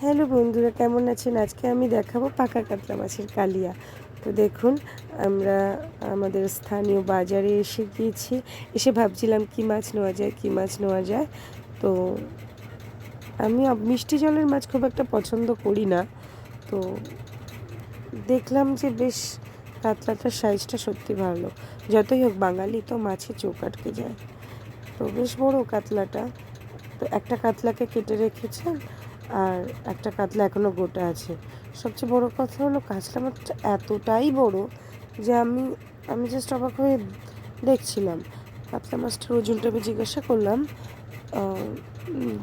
Hello বন্ধুরা, কেমন আছেন? আজকে আমি দেখাবো পাকা কাতলা মাছের কালিয়া। তো দেখুন, আমরা আমাদের স্থানীয় বাজারে এসে গিয়েছি। এসে ভাবছিলাম কী মাছ নেওয়া যায়, কী মাছ নেওয়া যায়। তো আমি মিষ্টি জলের মাছ খুব একটা পছন্দ করি না। তো দেখলাম যে বেশ কাতলাটার সাইজটা সত্যি ভালো। যতই হোক, বাঙালি তো মাছে চোখ আটকে যায়। তো বেশ বড় কাতলাটা। তো একটা কাতলাকে কেটে রেখেছেন, আর একটা কাতলা এখনও গোটা আছে। সবচেয়ে বড় কথা হলো, কাতলা মাছটা এতটাই বড় যে আমি জাস্ট অবাক হয়ে দেখছিলাম। কাতলা মাছটার ওজনটা আমি জিজ্ঞাসা করলাম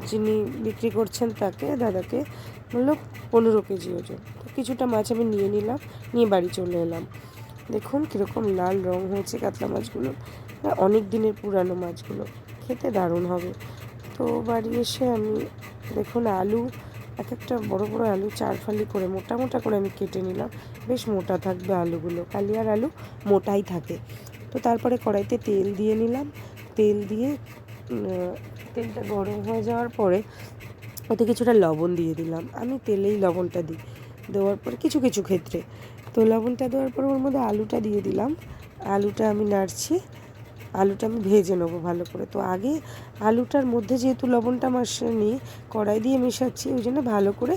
যিনি বিক্রি করছেন তাকে, দাদাকে। বললো 15 কেজি ওজন। তো কিছুটা মাছ আমি নিয়ে নিলাম, নিয়ে বাড়ি চলে এলাম। দেখুন কীরকম লাল রং হয়েছে কাতলা মাছগুলো। অনেক দিনের পুরানো মাছগুলো, খেতে দারুণ হবে। তো বাড়ি এসে আমি দেখুন আলু, এক একটা বড় বড় আলু 4 ফালি করে মোটা মোটা করে আমি কেটে নিলাম। বেশ মোটা থাকবে আলুগুলো, কালিয়ার আলু মোটাই থাকে। তো তারপরে কড়াইতে তেল দিয়ে নিলাম। তেল দিয়ে তেলটা গরম হয়ে যাওয়ার পরে ওতে কিছুটা লবণ দিয়ে দিলাম। আমি তেলেই লবণটা দিই, দেওয়ার পরে কিছু কিছু ক্ষেত্রে। তো লবণটা দেওয়ার পর ওর মধ্যে আলুটা দিয়ে দিলাম। আলুটা আমি নাড়ছি, আলুটা আমি ভেজে নেবো ভালো করে। তো আগে আলুটার মধ্যে যেহেতু লবণটা মেশাইনি, কড়াই দিয়ে মেশাচ্ছি, ওই জন্য ভালো করে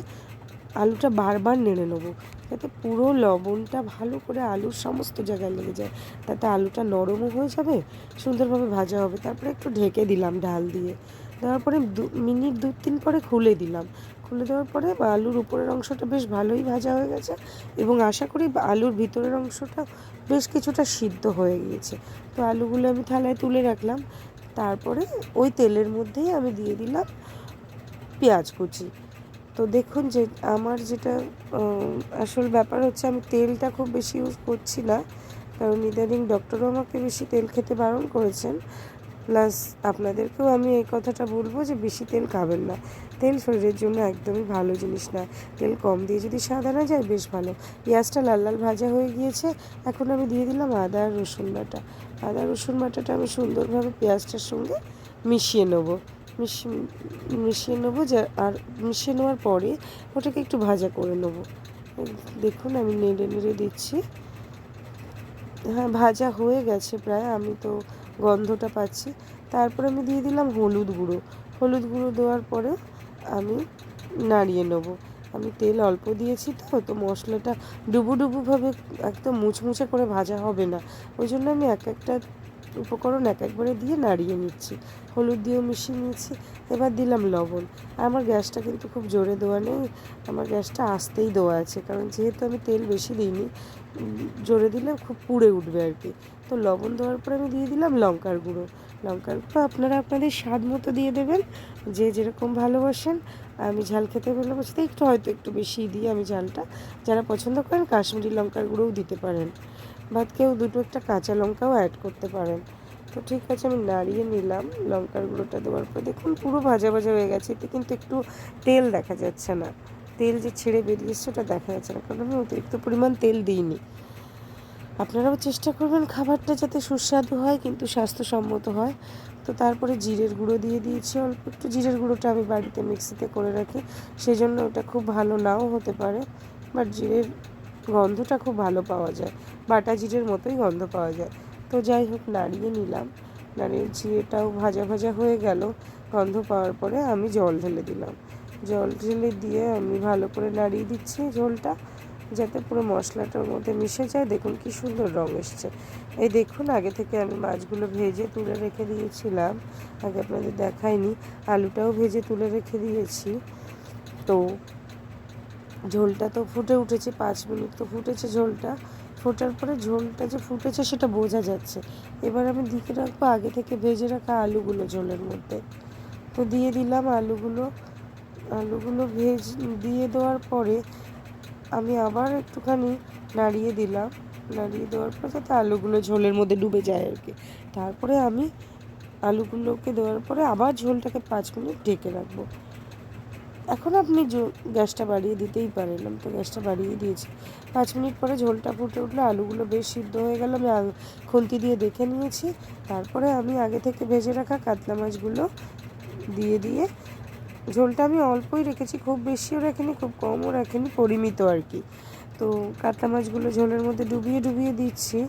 আলুটা বারবার নেড়ে নেবো, যাতে পুরো লবণটা ভালো করে আলুর সমস্ত জায়গায় লেগে যায়। তাতে আলুটা নরমও হয়ে যাবে, সুন্দরভাবে ভাজা হবে। তারপরে একটু ঢেকে দিলাম ঢাল দিয়ে। দেওয়ার পরে মিনিট 2-3 পরে খুলে দিলাম। খুলে দেওয়ার পরে আলুর উপরের অংশটা বেশ ভালোই ভাজা হয়ে গেছে, এবং আশা করি আলুর ভিতরের অংশটা বেশ কিছুটা সিদ্ধ হয়ে গিয়েছে। তো আলুগুলো আমি থালায় তুলে রাখলাম। তারপরে ওই তেলের মধ্যেই আমি দিয়ে দিলাম পেঁয়াজ কুচি। তো দেখুন যে আমার যেটা আসল ব্যাপার হচ্ছে, আমি তেলটা খুব বেশি ইউজ করছি না, কারণ ইদানিং ডক্টরও আমাকে বেশি তেল খেতে বারণ করেছেন। প্লাস আপনাদেরকেও আমি এই কথাটা বলবো যে বেশি তেল খাবেন না। তেল শরীরের জন্য একদমই ভালো জিনিস না। তেল কম দিয়ে যদি সাজানো যায় বেশ ভালো। পেঁয়াজটা লাল লাল ভাজা হয়ে গিয়েছে। এখন আমি দিয়ে দিলাম আদা আর রসুন বাটা। আদা রসুন বাটাটা আমি সুন্দরভাবে পেঁয়াজটার সঙ্গে মিশিয়ে নেবো। মিশিয়ে নেবো আর মিশিয়ে নেওয়ার পরে ওটাকে একটু ভাজা করে নেবো। দেখুন আমি নেড়ে নেড়ে দিচ্ছি। হ্যাঁ, ভাজা হয়ে গেছে প্রায়, আমি তো গন্ধটা পাচ্ছি। তারপরে আমি দিয়ে দিলাম হলুদ গুঁড়ো। হলুদ গুঁড়ো দেওয়ার পরে আমি নাড়িয়ে নেবো। আমি তেল অল্প দিয়েছি, তো মশলাটা ডুবুভাবে একদম মুচমুচে করে ভাজা হবে না। ওই জন্য আমি এক একটা উপকরণ এক একবারে দিয়ে নাড়িয়ে নিচ্ছি। হলুদ দিয়েও মিশিয়ে নিয়েছি। এবার দিলাম লবণ। আমার গ্যাসটা কিন্তু খুব জোরে দেওয়া নেই, আমার গ্যাসটা আস্তেই দেওয়া আছে, কারণ যেহেতু আমি তেল বেশি দিইনি, জোরে দিলে খুব পুড়ে উঠবে আর কি। তো লবণ দেওয়ার পরে আমি দিয়ে দিলাম লঙ্কার গুঁড়ো। লঙ্কার গুঁড়ো আপনারা আপনাদের স্বাদ মতো দিয়ে দেবেন, যে যেরকম ভালোবাসেন। আমি ঝাল খেতে ভালোবাসি, একটু হয়তো একটু বেশিই দিই আমি ঝালটা। যারা পছন্দ করেন কাশ্মীরি লঙ্কার গুঁড়োও দিতে পারেন, বা কেউ দুটো একটা কাঁচা লঙ্কাও অ্যাড করতে পারেন। তো ঠিক আছে, আমি নাড়িয়ে নিলাম। লঙ্কার গুঁড়োটা দেওয়ার পর দেখুন পুরো ভাজা ভাজা হয়ে গেছে। এতে কিন্তু একটু তেল দেখা যাচ্ছে না, তেল যে ছেড়ে বেরিয়েছে ওটা দেখা যাচ্ছে না, কারণ আমি অতিরিক্ত পরিমাণ তেল দিইনি। আপনারাও চেষ্টা করবেন খাবারটা যাতে সুস্বাদু হয় কিন্তু স্বাস্থ্যসম্মত হয়। তো তারপরে জিরের গুঁড়ো দিয়ে দিয়েছি অল্প একটু। জিরের গুঁড়োটা আমি বাড়িতে মিক্সিতে করে রাখি, সেই জন্য ওটা খুব ভালো নাও হতে পারে, বাট জিরের গন্ধটা খুব ভালো পাওয়া যায়, বাটা জিরের মতোই গন্ধ পাওয়া যায়। তো যাই হোক, নাড়িয়ে নিলাম। নাড়িয়ে জিরেটাও ভাজা ভাজা হয়ে গেল। গন্ধ পাওয়ার পরে আমি জল ঢেলে দিলাম। জল ঢেলে দিয়ে আমি ভালো করে নাড়িয়ে দিচ্ছি ঝোলটা, যাতে পুরো মশলাটার মধ্যে মিশে যায়। দেখুন কি সুন্দর রঙ এসছে। এই দেখুন, আগে থেকে আমি মাছগুলো ভেজে তুলে রেখে দিয়েছিলাম, আগে আপনাদের দেখাইনি। আলুটাও ভেজে তুলে রেখে দিয়েছি। তো ঝোলটা তো ফুটে উঠেছে, 5 মিনিট তো ফুটেছে ঝোলটা। ফোটার পরে ঝোলটা যে ফুটেছে সেটা বোঝা যাচ্ছে। এবার আমি দিকে রাখবো আগে থেকে ভেজে রাখা আলুগুলো ঝোলের মধ্যে। তো দিয়ে দিলাম আলুগুলো। দিয়ে দেওয়ার পরে আমি আবার একটুখানি নাড়িয়ে দিলাম। নাড়িয়ে দেওয়ার পর যাতে আলুগুলো ঝোলের মধ্যে ডুবে যায় আর কি। তারপরে আমি আলুগুলোকে দেওয়ার পরে আবার ঝোলটাকে 5 মিনিট ঢেকে রাখবো। এখন আপনি গ্যাসটা বাড়িয়ে দিতেই পারেন, আমি তো গ্যাসটা বাড়িয়ে দিয়েছি। 5 মিনিট পরে ঝোলটা ফুটে উঠলে আলুগুলো বেশ সিদ্ধ হয়ে গেল। আমি খুন্তি দিয়ে দেখে নিয়েছি। তারপরে আমি আগে থেকে ভেজে রাখা কাতলা মাছগুলো দিয়ে ঝোলটা আমি অল্পই রেখেছি, খুব বেশিও রাখিনি, খুব কমও রাখিনি, পরিমিত আর কি। তো কাতলা মাছগুলো ঝোলের মধ্যে ডুবিয়ে ডুবিয়ে দিচ্ছি।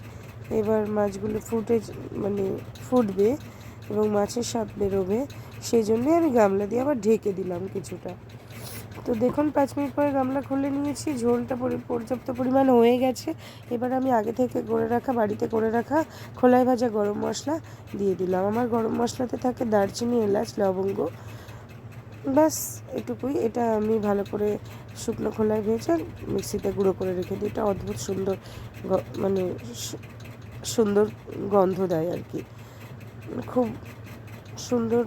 এবার মাছগুলো মানে ফুটবে এবং মাছের স্বাদ বেরোবে, সেই জন্যে আমি গামলা দিয়ে আবার ঢেকে দিলাম কিছুটা। তো দেখুন 5 মিনিট পরে গামলা খুলে নিয়েছি, ঝোলটা পর্যাপ্ত পরিমাণ হয়ে গেছে। এবার আমি আগে থেকে বাড়িতে করে রাখা খোলায় ভাজা গরম মশলা দিয়ে দিলাম। আমার গরম মশলাতে থাকে দারচিনি, এলাচ, লবঙ্গ, ব্যাস এটুকুই। এটা আমি ভালো করে শুকনো খোলায় ভেজে মিক্সিতে গুঁড়ো করে রেখে দিই। এটা অদ্ভুত সুন্দর মানে সুন্দর গন্ধ দেয় আর কি, খুব সুন্দর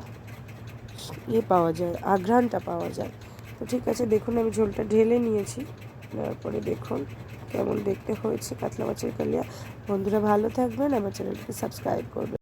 পাওয়া যায়, আঘ্রাণটা পাওয়া যায়। তো ঠিক আছে, দেখুন আমি ঝোলটা ঢেলে নিয়েছি। তারপরে দেখুন কেমন দেখতে হয়েছে কাতলা মাছের কালিয়া। বন্ধুরা ভালো থাকবেন, আমার চ্যানেলটিকে সাবস্ক্রাইব করবেন।